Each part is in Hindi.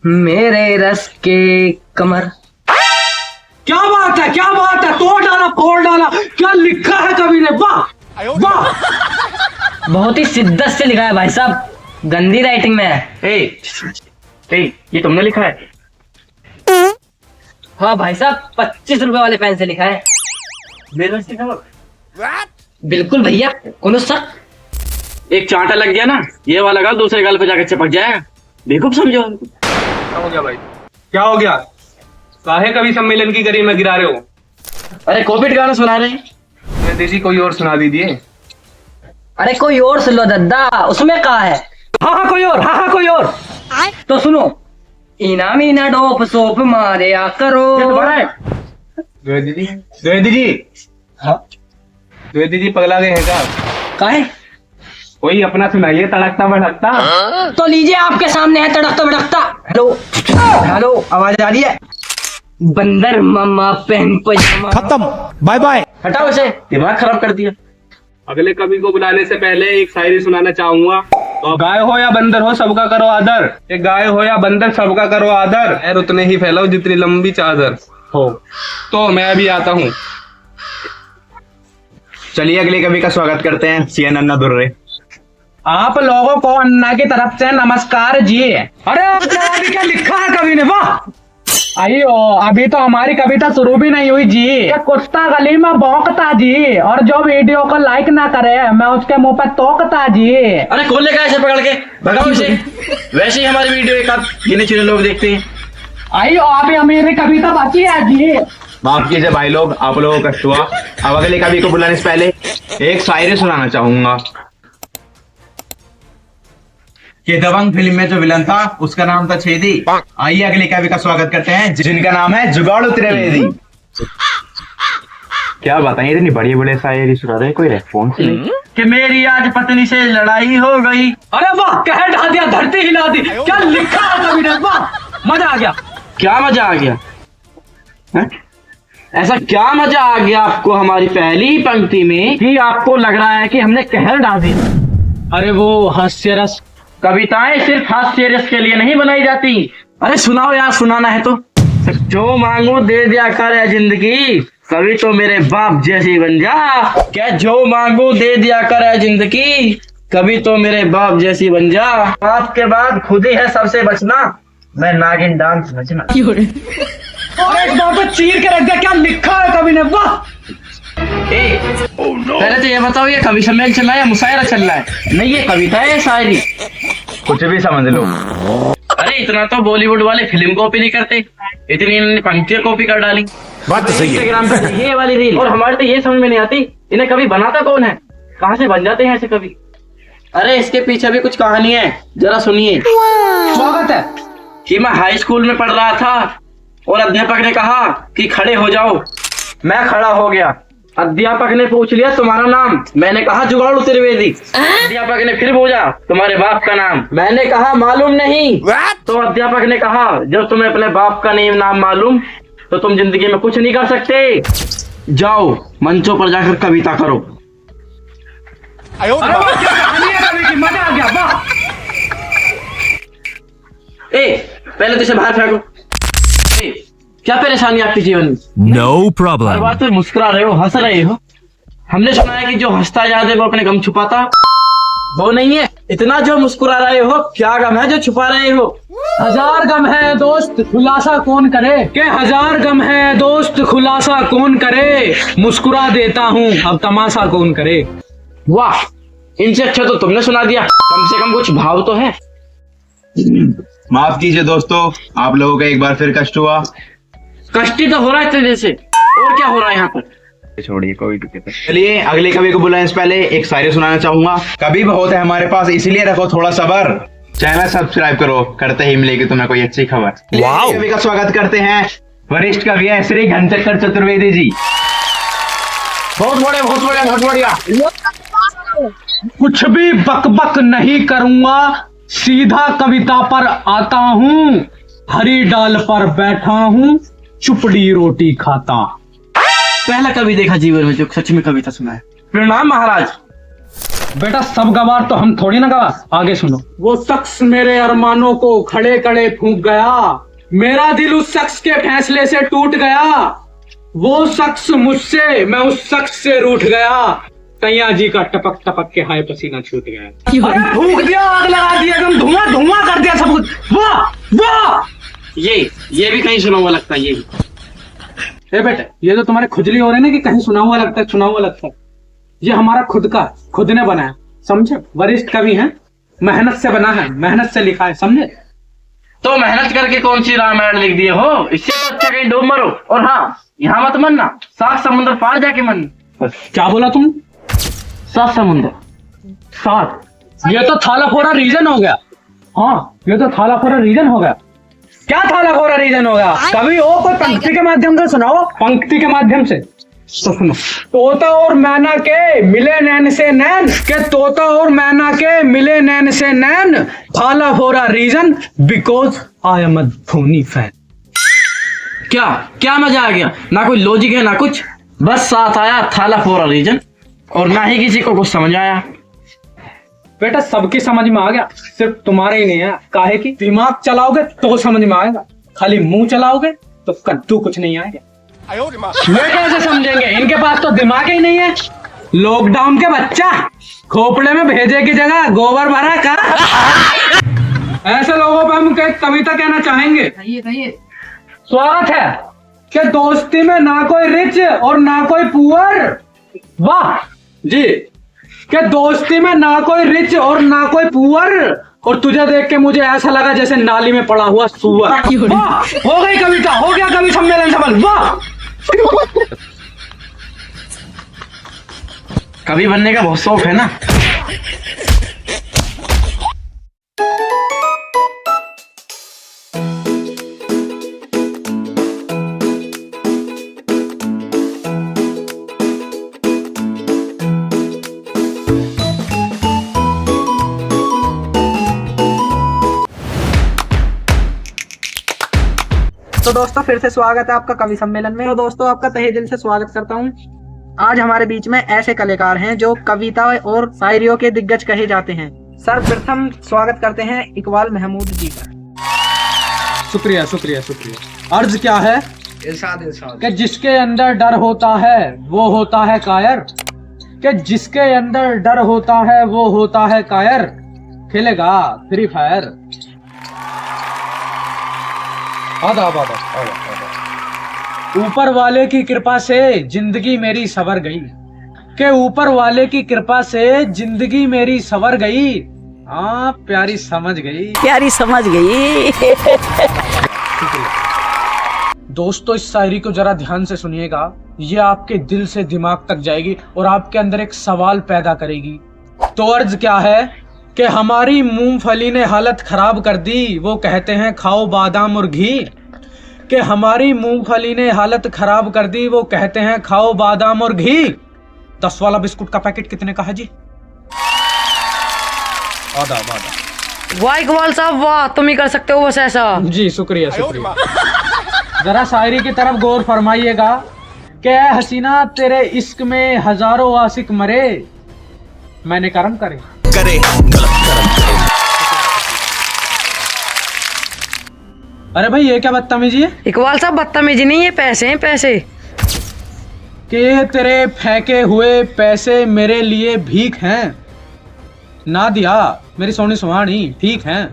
मेरे रस के कमर। क्या बात है, क्या बात है, तोड़ डाला फोड़ डाला, क्या लिखा है कवि ने, वाह वाह। बहुत ही शिद्दत से लिखा है भाई साहब, गंदी राइटिंग में है। ये तुमने लिखा है? हाँ भाई साहब, 25 रुपए वाले पेन से लिखा है। मेरे रस के कमर? बिल्कुल भैया, कोनो शक? एक चांटा लग गया ना, ये वाला गाल दूसरे गाल पे जाकर चिपक जाएगा। बेवकूफ समझो। क्या हो गया भाई, क्या हो गया? काहे कवि सम्मेलन की गरी में गिरा रहे हो? अरे कोविड गाना सुना रहे हैं। दीदी कोई और सुना दीजिए। अरे कोई और सुन लो दद्दा, उसमें कहा है? हाँ कोई और, हाँ कोई और। तो सुनो, इना मीना डोप सोप मारे आ करो। द्विवेदी जी, हाँ द्विवेदी जी पगला गए हैं क्या? काहे? कोई अपना सुनाइए, तड़कता भड़कता। तो लीजिए, आपके सामने है तड़कता भड़कता। हेलो हेलो, आवाज आ रही है? बंदर मामा पहन पजामा। खत्म, बाय बाय। हटाओ इसे, दिमाग खराब कर दिया। अगले कवि को बुलाने से पहले एक शायरी सुनाना चाहूंगा। तो गाय हो या बंदर हो, सबका करो आदर। एक गाय हो या बंदर, सबका करो आदर। पैर उतने ही फैलाओ जितनी लंबी चादर हो। तो मैं भी आता हूँ। चलिए अगले कवि का स्वागत करते हैं, सीएन अन्ना दुर्रे। आप लोगों को अन्ना की तरफ से नमस्कार जी। अरे अभी क्या लिखा है कवि ने, वाह। आइयो, अभी तो हमारी कविता शुरू भी नहीं हुई जी। कुत्ता गली में भौंकता जी, और जो वीडियो को लाइक ना करे मैं उसके मुंह पे तोकता जी। अरे कौन लेगा ऐसे पकड़ के, भगाओ इसे। वैसे ही हमारी वीडियो एक आध गिने चुने लोग देखते हैं। आइयो, अभी मेरी कविता बाकी है जी। माफ कीजिए भाई लोग, आप लोगों को कष्ट हुआ। अब अगले कवि को बुलाने से पहले एक शायरी सुनाना चाहूंगा। कि दबंग फिल्म में जो विलन था उसका नाम था छेदी। आइए अगले कवि का स्वागत करते हैं, जिनका नाम है जुगाड़ू त्रिवेदी। क्या बताएं, इतनी बड़ी बड़ी शायरी सुना रहे, कोई रेस्पॉन्स नहीं। कि मेरी आज पत्नी से लड़ाई हो गई। अरे वाह, कह ढा दिया, धरती हिला दी। क्या लिखा है कवि ने, वाह, मजा आ गया। क्या मजा आ गया है? ऐसा क्या मजा आ गया आपको हमारी पहली ही पंक्ति में कि आपको लग रहा है कि हमने कहर डाल दिया? अरे वो हास्य रस। कविताएं सिर्फ हास्य रस के लिए नहीं बनाई जाती। अरे सुनाओ यार, सुनाना है तो। जो मांगू दे दिया कर जिंदगी, कभी तो मेरे बाप जैसी बन जा। क्या जो मांगू दे दिया कर जिंदगी, कभी तो मेरे बाप जैसी बन जा। बाप के बाद खुद ही है सबसे बचना, मैं नागिन डांस बचना। और एक बार तो चीर के रख दिया, क्या लिखा है कवि ने, वाह। पहले तो ये बताओ, ये कवि सम्मेलन चल रहा है या मुशायरा चल रहा है? नहीं, ये कविता है, शायरी, कुछ भी समझ लो। अरे इतना तो बॉलीवुड वाले फिल्म कॉपी नहीं करते, इतनी इन्होंने पंक्तियां कॉपी कर डाली। बात तो सही है। इंस्टाग्राम पे ये वाली रील, और हमारे तो ये समझ में नहीं आती, इन्हें कभी बनाता कौन है, कहाँ से बन जाते हैं ऐसे कवि? अरे इसके पीछे भी कुछ कहानी है, जरा सुनिए। स्वागत है। कि मैं हाई स्कूल में पढ़ रहा था और अध्यापक ने कहा कि खड़े हो जाओ। मैं खड़ा हो गया। अध्यापक ने पूछ लिया तुम्हारा नाम, मैंने कहा जुगाड़ू त्रिवेदी। अध्यापक ने फिर पूछा तुम्हारे बाप का नाम, मैंने कहा मालूम नहीं। तो अध्यापक ने कहा जब तुम्हें अपने बाप का नहीं नाम मालूम तो तुम जिंदगी में कुछ नहीं कर सकते, जाओ मंचों पर जाकर कविता करो। अरे वाह, क्या कहानी है कवि की, मजा आ गया, वाह। पहले तो इसे बाहर फेंको। क्या परेशानी आपके जीवन में? No हर problem. बात तो मुस्कुरा रहे हो, हंस रहे हो। हमने सुना है कि जो हंसता ज्यादा है वो अपने गम छुपाता, वो नहीं है। इतना जो मुस्कुरा रहे हो, क्या गम है जो छुपा रहे हो? हजार गम है दोस्त, खुलासा कौन करे। के हजार गम है दोस्त, खुलासा कौन करे। मुस्कुरा देता हूँ, अब तमाशा कौन करे। वाह, इनसे अच्छा तो तुमने सुना दिया, कम से कम कुछ भाव तो है। माफ कीजिए दोस्तों, आप लोगों का एक बार फिर कष्ट हुआ। कष्टी तो हो रहा है तेरे से, और क्या हो रहा है यहाँ पर? छोड़िए, कोई दिक्कत नहीं। चलिए अगले कवि को बुलाने से पहले एक शायरी सुनाना चाहूंगा। कवि बहुत है हमारे पास, इसीलिए रखो थोड़ा सबर। चैनल सब्सक्राइब करो, करते ही मिलेगी तुम्हें कोई अच्छी खबर। वाओ। कवि का स्वागत करते हैं, वरिष्ठ कवि है श्री घनचक्कर चतुर्वेदी जी। बहुत बढ़िया, बहुत बढ़िया, बहुत बढ़िया। कुछ भी बकबक नहीं करूंगा, सीधा कविता पर आता हूँ। हरी डाल पर बैठा हूँ, चुपड़ी रोटी खाता। पहला कवि देखा जीवन में जो सच में कविता सुना है। प्रणाम महाराज। बेटा सब गवार तो हम थोड़ी ना गवा, आगे सुनो। वो शख्स मेरे अरमानों को खड़े खड़े फूंक गया, मेरा दिल उस शख्स के फैसले से टूट गया, वो शख्स मुझसे, मैं उस शख्स से रूठ गया, कैया जी का टपक टपक के हाय पसीना छूट गया। अरे फूंक दिया, आग लगा दिया, एकदम धुआं धुआं कर दिया सब कुछ। वाह वाह, ये भी कहीं सुना हुआ लगता है। ये ए बेटे, ये तो तुम्हारे खुजली हो रहे ना कि कहीं सुना हुआ लगता है, सुना हुआ लगता है। ये हमारा खुद का, खुद ने बनाया, समझे? वरिष्ठ कवि हैं, मेहनत से बना है, मेहनत से लिखा है, समझे? तो मेहनत करके कौन सी रामायण लिख दिए हो? इससे तो अच्छा कहीं डूब मरो। और हाँ, यहाँ मत मरना, सात समुद्र पार जाके मरना। क्या बोला तुम? सात समुद्र, सात? ये तो थाला फोरा रीजन हो गया। हाँ, ये तो थाला फोरा रीजन हो गया। क्या थाला फोरा रीजन हो गया? कभी हो कोई पंक्ति के माध्यम से सुनाओ, पंक्ति के माध्यम से। तो सुनो। तोता और मैना के मिले नैन से नैन, के तोता और मैना के मिले नैन से नैन, Thala for a reason because I am a Dhoni fan. क्या क्या मजा आ गया? ना कोई लॉजिक है ना कुछ, बस साथ आया थाला फोरा रीजन, और ना ही किसी को कुछ समझ आया। बेटा सबकी समझ में आ गया, सिर्फ तुम्हारे ही नहीं है। काहे की? दिमाग चलाओगे तो समझ में आएगा, खाली मुंह चलाओगे तो कद्दू कुछ नहीं आएगा। ये कैसे समझेंगे? इनके पास तो दिमाग ही नहीं है। लॉकडाउन के बच्चा, खोपड़े में भेजे की जगह गोबर भरा का। ऐसे लोगों पर हम कविता कहना चाहेंगे। स्वागत है कि दोस्ती में ना कोई रिच और ना कोई पुअर। वाह जी, कि दोस्ती में ना कोई रिच और ना कोई पुअर, और तुझे देख के मुझे ऐसा लगा जैसे नाली में पड़ा हुआ सुअर। वाह, हो गई कविता, हो गया कवि सम्मेलन सफल। वाह, कवि बनने का बहुत शौक है ना। तो दोस्तों फिर से स्वागत है आपका कवि सम्मेलन में। तो दोस्तों आपका तहे दिल से स्वागत करता हूँ। आज हमारे बीच में ऐसे कलाकार हैं जो कविता और शायरियों के दिग्गज कहे जाते हैं। सर्वप्रथम स्वागत करते हैं इकबाल महमूद जी का। शुक्रिया शुक्रिया शुक्रिया। अर्ज क्या है? इरशाद इरशाद। कि जिसके अंदर डर होता है वो होता है कायर, कि जिसके अंदर डर होता है वो होता है कायर, खेलेगा फ्री फायर। ऊपर वाले की कृपा से जिंदगी मेरी सवर गई, के ऊपर वाले की कृपा से जिंदगी मेरी सवर गई। हाँ प्यारी समझ गई, प्यारी समझ गई। दोस्तों इस शायरी को जरा ध्यान से सुनिएगा, ये आपके दिल से दिमाग तक जाएगी और आपके अंदर एक सवाल पैदा करेगी। तो अर्ज क्या है कि हमारी मूंगफली ने हालत खराब कर दी, वो कहते हैं खाओ बादाम और घी, कि हमारी मूंगफली ने हालत खराब कर दी, वो कहते हैं खाओ बादाम और घी। 10 वाला बिस्कुट का पैकेट कितने का है जी? आधा आधा। वाह इकबाल साहब वाह, तुम ही कर सकते हो बस ऐसा। जी शुक्रिया शुक्रिया। जरा शायरी की तरफ गौर फरमाइएगा कि ऐ हसीना तेरे इश्क में हजारों आशिक मरे, मैंने कर्म करे अरे भाई ये क्या बदतमीजी है? इकबाल साहब बदतमीजी नहीं, ये पैसे हैं पैसे। कि तेरे फेंके हुए पैसे मेरे लिए भीख हैं, ना दिया मेरी सोनी सुहानी ठीक है।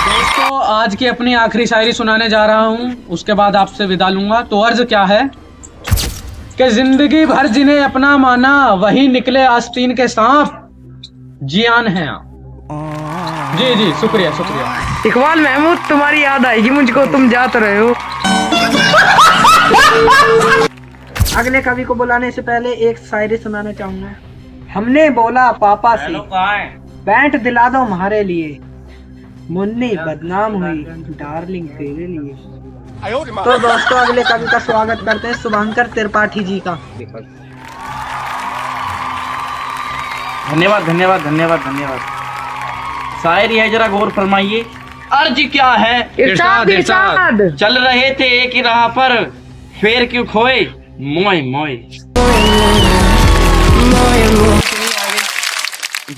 दोस्तों आज की अपनी आखिरी शायरी सुनाने जा रहा हूँ, उसके बाद आपसे विदा लूंगा। तो अर्ज क्या है कि जिंदगी भर जिन्हें अपना माना, वही निकले आस्तीन के सांप, जियान है आप। जी जी शुक्रिया शुक्रिया। इकबाल महमूद तुम्हारी याद आएगी मुझको, तुम जाते रहे हो। अगले कवि को बुलाने से पहले एक शायरी सुनाना चाहूंगा। हमने बोला पापा से पैंट दिला दो हमारे लिए, मुन्नी बदनाम हुई डार्लिंग तेरे लिए। तो दोस्तों अगले कवि का स्वागत करते हैं शुभंकर त्रिपाठी जी का। धन्यवाद धन्यवाद धन्यवाद धन्यवाद। शायरी है, जरा गौर फरमाइए। अर्ज क्या है? इरशाद इरशाद। चल रहे थे एक ही राह पर, फिर क्यों खोए मोए मोए।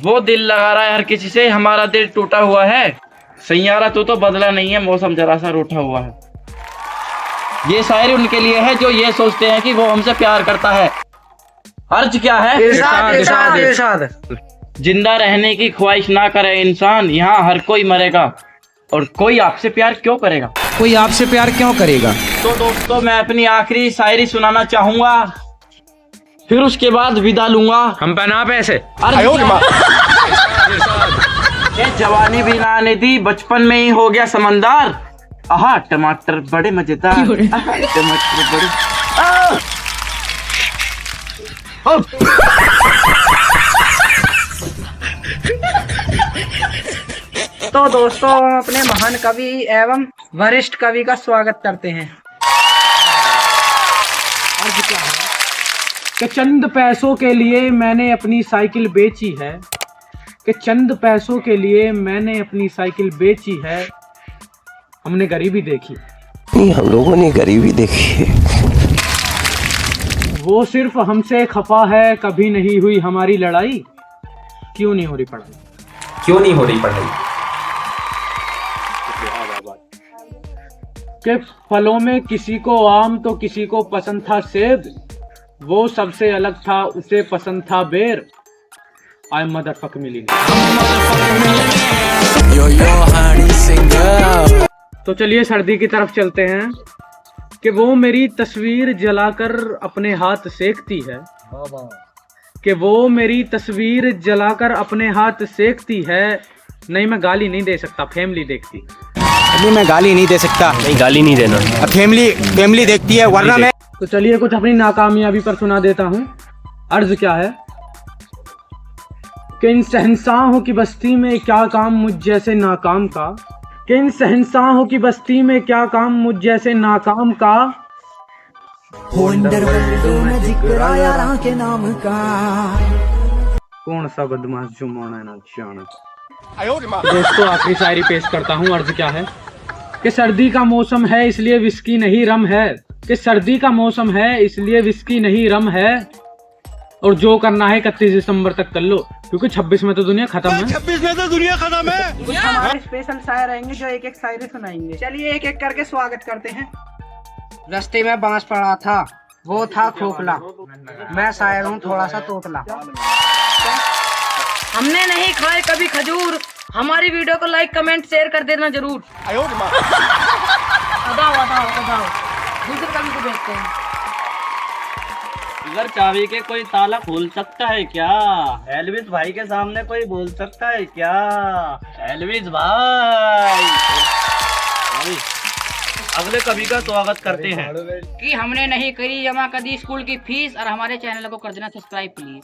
वो दिल लगा रहा है हर किसी से, हमारा दिल टूटा हुआ है। सैयारा तो बदला नहीं है, मौसम जरा सा रूठा हुआ है। ये शायरी उनके लिए है जो ये सोचते हैं कि वो हमसे प्यार करता है। अर्ज क्या है? इरशाद, इरशाद, इरशाद। जिंदा रहने की ख्वाहिश ना करे इंसान, यहाँ हर कोई मरेगा और कोई आपसे प्यार क्यों करेगा। कोई आपसे प्यार क्यों करेगा। तो दोस्तों मैं अपनी आखिरी शायरी सुनाना चाहूंगा, फिर उसके बाद विदा लूंगा। हम पे ना पैसे। ये जवानी भी ना आने दी, बचपन में ही हो गया समंदर। आहा टमाटर बड़े मजेदार, आहा, टमाटर बड़े तो दोस्तों हम अपने महान कवि एवं वरिष्ठ कवि का स्वागत करते हैं। कि चंद पैसों के लिए मैंने अपनी साइकिल बेची है, कि चंद पैसों के लिए मैंने अपनी साइकिल बेची है। हमने गरीबी देखी, हम लोगों ने गरीबी देखी है। वो सिर्फ हमसे खफा है, कभी नहीं हुई हमारी लड़ाई। क्यों नहीं हो रही पढ़ाई, क्यों नहीं हो रही पढ़ाई। कि फलों में किसी को आम तो किसी को पसंद था सेब, वो सबसे अलग था उसे पसंद था बेर। आई मदरफक मिली। तो चलिए सर्दी की तरफ चलते हैं। कि वो मेरी तस्वीर जलाकर अपने हाथ सेकती है, कि वो मेरी तस्वीर जलाकर अपने हाथ सेकती है। नहीं मैं गाली नहीं दे सकता, फैमिली देखती। अभी मैं गाली नहीं दे सकता। नहीं गाली नहीं देना। अब फैमिली देखती है, वरना मैं। तो चलिए कुछ अपनी नाकामयाबी पर सुना देता हूँ। अर्ज क्या है कि इन शहंशाहों की बस्ती में क्या काम मुझ जैसे नाकाम का, कि इन शहंशाहों की बस्ती में क्या काम मुझ जैसे नाकाम का। कौन सा बदमाश जो मोना ना जाना। दोस्तों आखिरी शायरी पेश करता हूँ। अर्ज क्या है कि सर्दी का मौसम है इसलिए विस्की नहीं रम है, कि सर्दी का मौसम है इसलिए विस्की नहीं रम है। और जो करना है 31 दिसंबर तक कर लो, क्योंकि 26 में तो दुनिया खत्म है। 26 में तो दुनिया खत्म है। कुछ हमारे स्पेशल शायर रहेंगे जो एक एक शायरी सुनाएंगे। चलिए एक एक करके स्वागत करते हैं। रास्ते में बांस पड़ा था, वो था खोखला, मैं शायर हूँ थोड़ा सा तोतला। हमने नहीं खाए कभी खजूर, हमारी वीडियो को लाइक कमेंट शेयर कर देना जरूर। बताओ दूसरे कवि को देखते हैं। अगर चाबी के कोई ताला खोल सकता है क्या, एलविस भाई के सामने कोई बोल सकता है क्या। एलविस भाई अगले कवि का स्वागत करते हैं। कि हमने नहीं करी जमा कदी स्कूल की फीस और हमारे चैनल को कर देना सब्सक्राइब प्लीज।